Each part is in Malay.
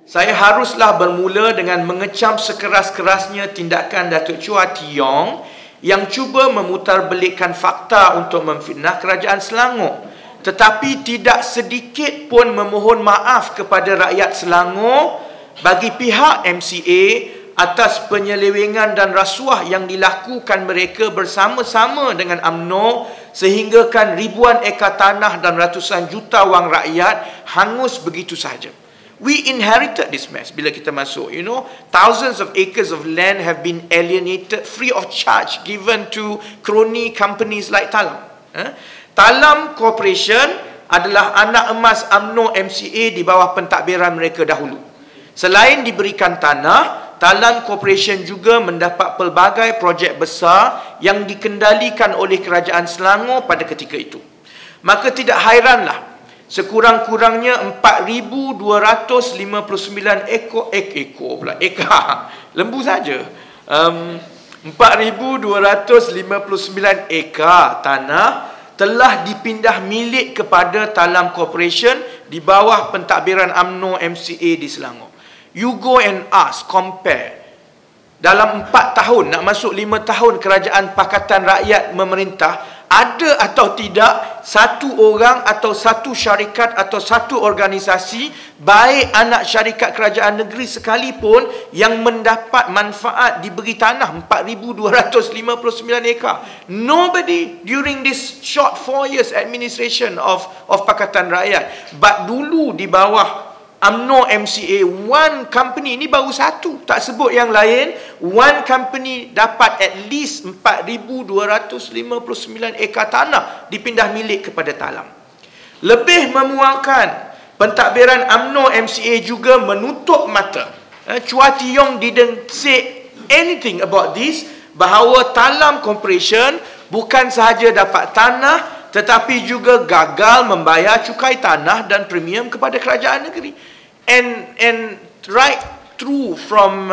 Saya haruslah bermula dengan mengecam sekeras-kerasnya tindakan Datuk Chua Tee Yong yang cuba memutarbelikkan fakta untuk memfitnah kerajaan Selangor, tetapi tidak sedikit pun memohon maaf kepada rakyat Selangor bagi pihak MCA atas penyelewengan dan rasuah yang dilakukan mereka bersama-sama dengan UMNO sehinggakan ribuan ekar tanah dan ratusan juta wang rakyat hangus begitu sahaja. We inherited this mess bila kita masuk. Thousands of acres of land have been alienated free of charge given to crony companies like Talam. Talam Corporation adalah anak emas UMNO MCA di bawah pentadbiran mereka dahulu. Selain diberikan tanah, Talam Corporation juga mendapat pelbagai projek besar yang dikendalikan oleh kerajaan Selangor pada ketika itu. Maka tidak hairanlah sekurang-kurangnya 4,259 ekar lembu saja. 4,259 ekar tanah telah dipindah milik kepada Talam Corporation di bawah pentadbiran UMNO MCA di Selangor. You go and ask, compare. Dalam 4 tahun, nak masuk 5 tahun kerajaan Pakatan Rakyat memerintah, ada atau tidak satu orang atau satu syarikat atau satu organisasi, baik anak syarikat kerajaan negeri sekalipun, yang mendapat manfaat diberi tanah 4,259 ekar. Nobody during this short 4 years administration of Pakatan Rakyat. But dulu di bawah UMNO MCA, one company, ini baru satu, tak sebut yang lain, one company dapat at least 4,259 ekar tanah dipindah milik kepada Talam. Lebih memuangkan, pentadbiran UMNO MCA juga menutup mata. Chua Tee Yong didn't say anything about this, bahawa Talam Corporation bukan sahaja dapat tanah, tetapi juga gagal membayar cukai tanah dan premium kepada kerajaan negeri. And right through from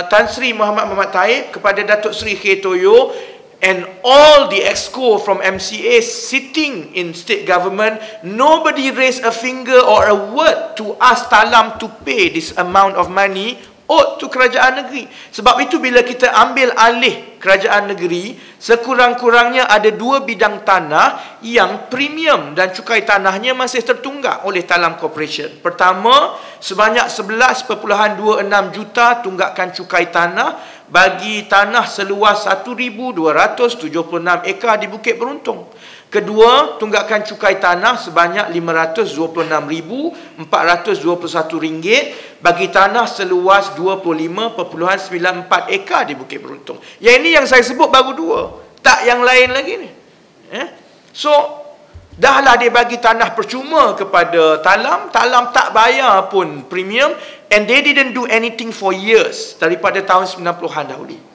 Tan Sri Muhammad Taib kepada Datuk Seri K. Toyo and all the exco from MCA sitting in state government, nobody raised a finger or a word to ask Talam to pay this amount of money owed to kerajaan negeri. Sebab itu bila kita ambil alih kerajaan negeri, sekurang-kurangnya ada 2 bidang tanah yang premium dan cukai tanahnya masih tertunggak oleh Talam Corporation. Pertama, sebanyak 11.26 juta tunggakan cukai tanah bagi tanah seluas 1,276 ekar di Bukit Beruntung. Kedua, tunggakan cukai tanah sebanyak RM526,421 bagi tanah seluas 25.94 ekar di Bukit Beruntung. Yang ini yang saya sebut baru 2, tak yang lain lagi ni. So, dahlah dia bagi tanah percuma kepada Talam, Talam tak bayar pun premium, and they didn't do anything for years daripada tahun 90-an dahulu.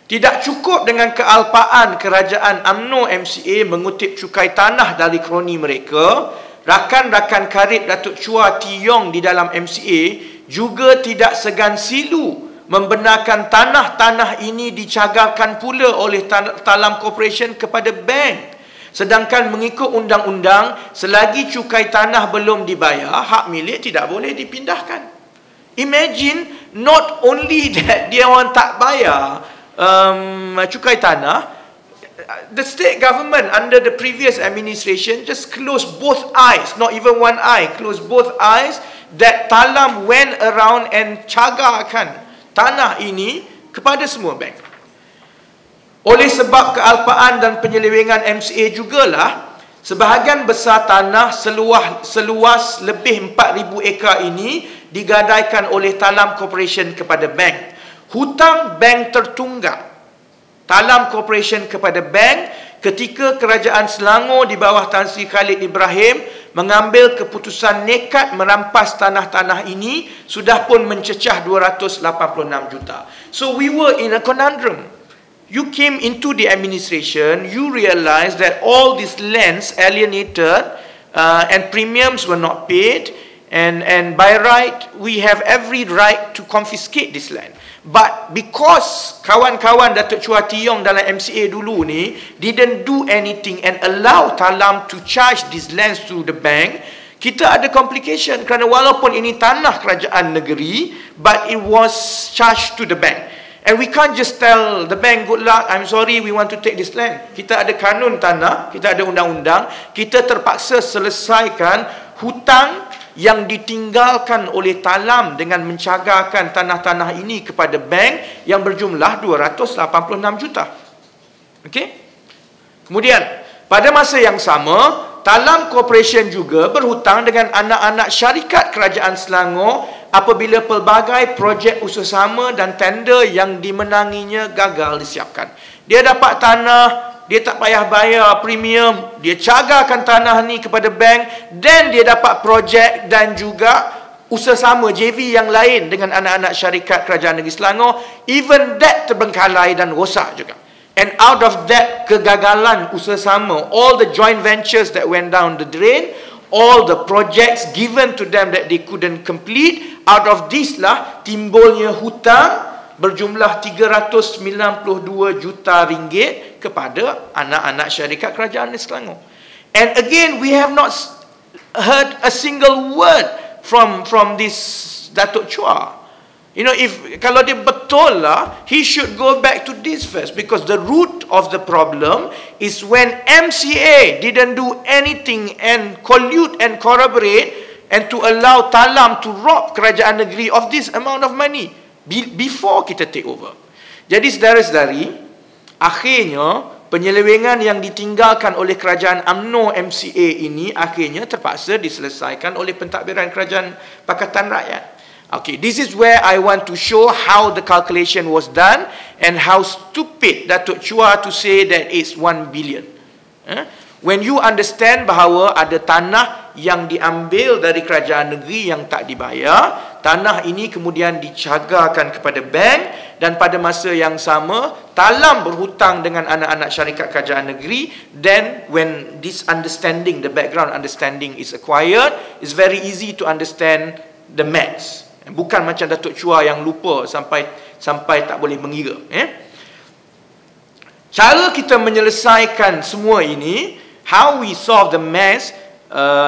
Tidak cukup dengan kealpaan kerajaan UMNO MCA mengutip cukai tanah dari kroni mereka, rakan-rakan karib Datuk Chua Tee Yong di dalam MCA juga tidak segan silu membenarkan tanah-tanah ini dicagarkan pula oleh Talam Corporation kepada bank. Sedangkan mengikut undang-undang, selagi cukai tanah belum dibayar, hak milik tidak boleh dipindahkan. Imagine, not only that dia orang tak bayar cukai tanah, the state government under the previous administration just closed both eyes, not even one eye, closed both eyes, that Talam went around and cagarkan tanah ini kepada semua bank. Oleh sebab kealpaan dan penyelewengan MCA jugalah, sebahagian besar tanah seluas lebih 4,000 ekar ini digadaikan oleh Talam Corporation kepada bank. Hutang bank tertunggak Talam Corporation kepada bank ketika kerajaan Selangor di bawah Tan Sri Khalid Ibrahim mengambil keputusan nekat merampas tanah-tanah ini, sudah pun mencecah 286 juta. So we were in a conundrum. You came into the administration, you realized that all these lands alienated and premiums were not paid, and by right we have every right to confiscate this land. But because kawan-kawan Datuk Chua Tee Yong dalam MCA dulu ni didn't do anything and allow Talam to charge these lands to the bank, Kita ada complication kerana walaupun ini tanah kerajaan negeri, but it was charged to the bank. And we can't just tell the bank, good luck, I'm sorry, we want to take this land. Kita ada kanun tanah, kita ada undang-undang, kita terpaksa selesaikan hutang yang ditinggalkan oleh Talam dengan mencagarkan tanah-tanah ini kepada bank yang berjumlah 286 juta. Okey? Kemudian, pada masa yang sama, Talam Corporation juga berhutang dengan anak-anak syarikat Kerajaan Selangor apabila pelbagai projek usaha dan tender yang dimenanginya gagal disiapkan. Dia dapat tanah, dia tak payah bayar premium, dia cagarkan tanah ni kepada bank, dan dia dapat projek dan juga usaha JV yang lain dengan anak-anak syarikat Kerajaan Negeri Selangor. Even that terbengkalai dan rosak juga. And out of that kegagalan usaha all the joint ventures that went down the drain, all the projects given to them that they couldn't complete, out of this lah timbulnya hutang berjumlah 392 juta ringgit kepada anak-anak syarikat Kerajaan Negeri Selangor. And again, we have not heard a single word from this Datuk Chua. You know, kalau dia betul lah, he should go back to this first, because the root of the problem is when MCA didn't do anything and collude and corroborate and to allow Talam to rob kerajaan negeri of this amount of money before kita take over. Jadi saudara-saudari, akhirnya penyelewengan yang ditinggalkan oleh kerajaan UMNO MCA ini akhirnya terpaksa diselesaikan oleh pentadbiran kerajaan Pakatan Rakyat. Okay, this is where I want to show how the calculation was done and how stupid Datuk Chua to say that it's 1 billion. When you understand bahawa ada tanah yang diambil dari kerajaan negeri yang tak dibayar, tanah ini kemudian dicagarkan kepada bank, dan pada masa yang sama Talam berhutang dengan anak-anak syarikat kerajaan negeri. Then when this understanding, the background understanding is acquired, it's very easy to understand the maths. Bukan macam Datuk Chua yang lupa sampai tak boleh mengira. Cara kita menyelesaikan semua ini, how we solve the mess,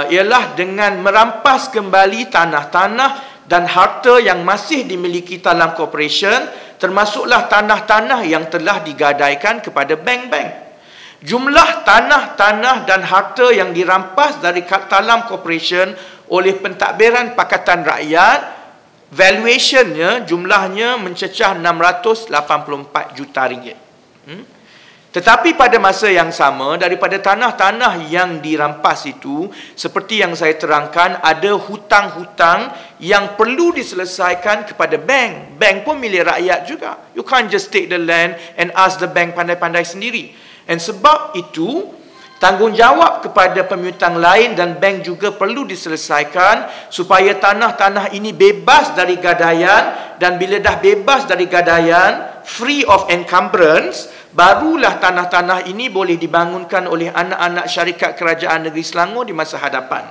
ialah dengan merampas kembali tanah-tanah dan harta yang masih dimiliki Talam Corporation, termasuklah tanah-tanah yang telah digadaikan kepada bank-bank. Jumlah tanah-tanah dan harta yang dirampas dari Talam Corporation oleh pentadbiran Pakatan Rakyat, valuationnya, jumlahnya mencecah 684 juta ringgit. Tetapi pada masa yang sama, daripada tanah-tanah yang dirampas itu, seperti yang saya terangkan, ada hutang-hutang yang perlu diselesaikan kepada bank. Bank pun milik rakyat juga. You can't just take the land and ask the bank pandai-pandai sendiri. Dan sebab itu, tanggungjawab kepada pemiutang lain dan bank juga perlu diselesaikan supaya tanah-tanah ini bebas dari gadaian, dan bila dah bebas dari gadaian, free of encumbrance, barulah tanah-tanah ini boleh dibangunkan oleh anak-anak syarikat Kerajaan Negeri Selangor di masa hadapan.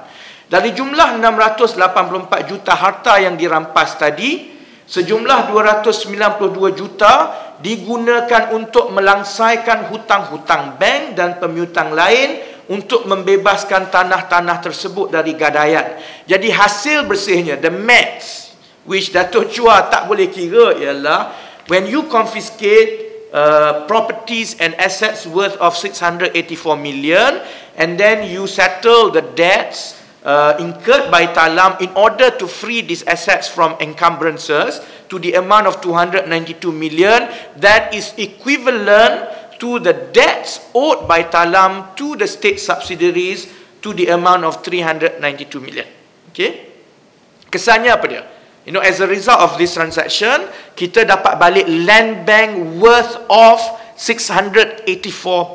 Dari jumlah 684 juta harta yang dirampas tadi, sejumlah 292 juta digunakan untuk melangsaikan hutang-hutang bank dan pemiutang lain untuk membebaskan tanah-tanah tersebut dari gadaian. Jadi hasil bersihnya, the maths, which Datuk Chua tak boleh kira, ialah when you confiscate properties and assets worth of 684 million, and then you settle the debts incurred by Talam in order to free these assets from encumbrances to the amount of 292 million, that is equivalent to the debts owed by Talam to the state subsidiaries to the amount of 392 million. Okay? Kesannya apa dia? You know, as a result of this transaction, kita dapat balik land bank worth of 684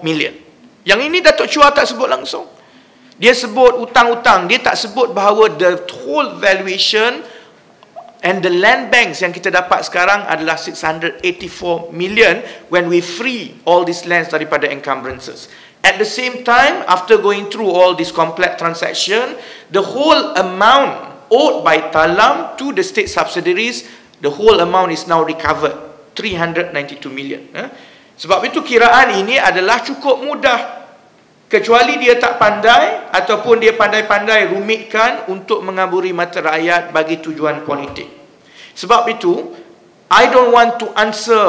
million. Yang ini Datuk Chua tak sebut langsung. Dia sebut utang-utang. Dia tak sebut bahawa the whole valuation and the land banks yang kita dapat sekarang adalah 684 million when we free all these lands daripada encumbrances. At the same time, after going through all this complex transaction, the whole amount owed by Talam to the state subsidiaries, the whole amount is now recovered, 392 million. Sebab itu kiraan ini adalah cukup mudah. Kecuali dia tak pandai ataupun dia pandai-pandai rumitkan untuk mengaburi mata rakyat bagi tujuan politik. Sebab itu, I don't want to answer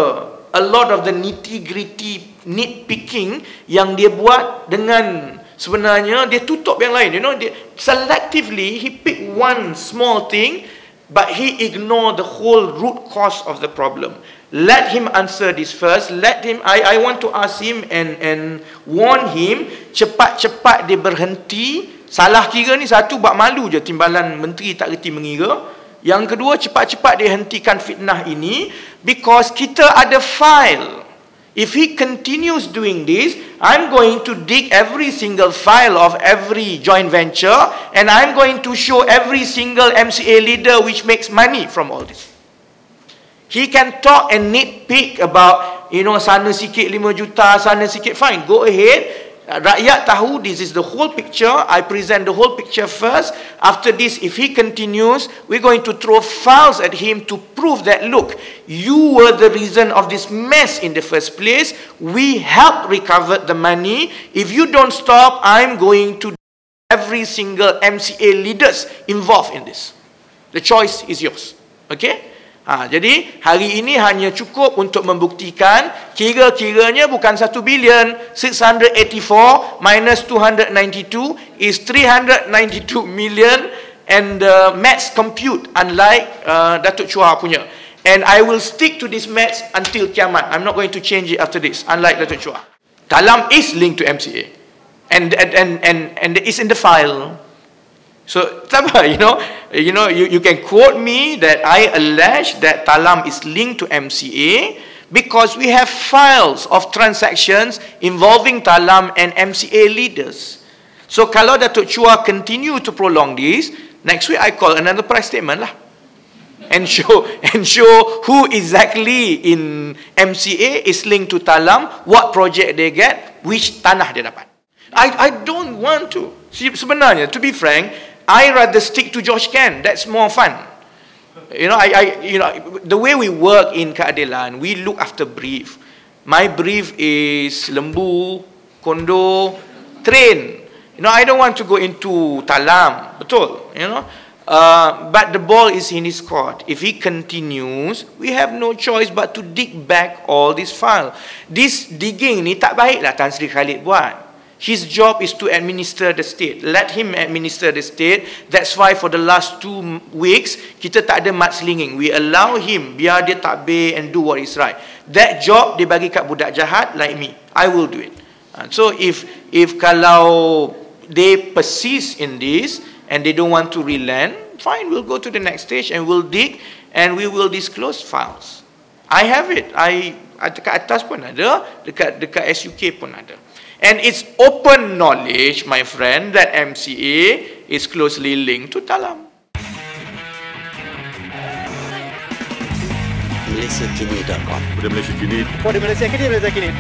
a lot of the nitty-gritty nitpicking yang dia buat dengan sebenarnya dia tutup yang lain. You know, dia, selectively he pick one small thing but he ignore the whole root cause of the problem. Let him answer this first. Let him. I want to ask him and warn him. Cepat-cepat dia berhenti. Salah kira ni satu, buat malu je timbalan menteri tak reti mengira. Yang kedua, cepat-cepat dia hentikan fitnah ini, because kita ada file. If he continues doing this, I'm going to dig every single file of every joint venture and I'm going to show every single MCA leader which makes money from all this. He can talk and nitpick about, you know, sana sikit 5 juta, sana sikit, fine, go ahead. Rakyat tahu this is the whole picture. I present the whole picture first. After this, if he continues, we're going to throw files at him to prove that, look, you were the reason of this mess in the first place. We helped recover the money. If you don't stop, I'm going to every single MCA leaders involved in this. The choice is yours. Okay? Jadi hari ini hanya cukup untuk membuktikan kira-kiranya bukan 1 bilion, 684 minus 292 is 392 million, and the maths compute unlike Datuk Chua punya. And I will stick to this maths until kiamat. I'm not going to change it after this, unlike Datuk Chua. Talam is linked to MCA and it's in the file. So, you can quote me that I allege that Talam is linked to MCA because we have files of transactions involving Talam and MCA leaders. So, kalau Datuk Chua continue to prolong this, next week I call another price statement lah, and show who exactly in MCA is linked to Talam, what project they get, which tanah dia dapat. I don't want to. Sebenarnya, to be frank, I rather stick to Josh Ken. That's more fun. You know, the way we work in keadilan, we look after brief. My brief is lembu, kondo, train. You know, I don't want to go into Talam. Betul, you know. But the ball is in his court. If he continues, we have no choice but to dig back all this file. This digging ni tak baik lah Tan Sri Khalid buat. His job is to administer the state. Let him administer the state. That's why for the last 2 weeks, kita tak ada mudslinging. We allow him, biar dia takbir and do what is right. That job dia bagi kat budak jahat like me. I will do it. So if kalau they persist in this and they don't want to relent, fine, we'll go to the next stage and we'll dig and we will disclose files. I have it. Dekat atas pun ada, dekat SUK pun ada. And it's open knowledge, my friend, that MCA is closely linked to Talam. MalaysiaKini.com. Malaysia Kini. Malaysia Kini.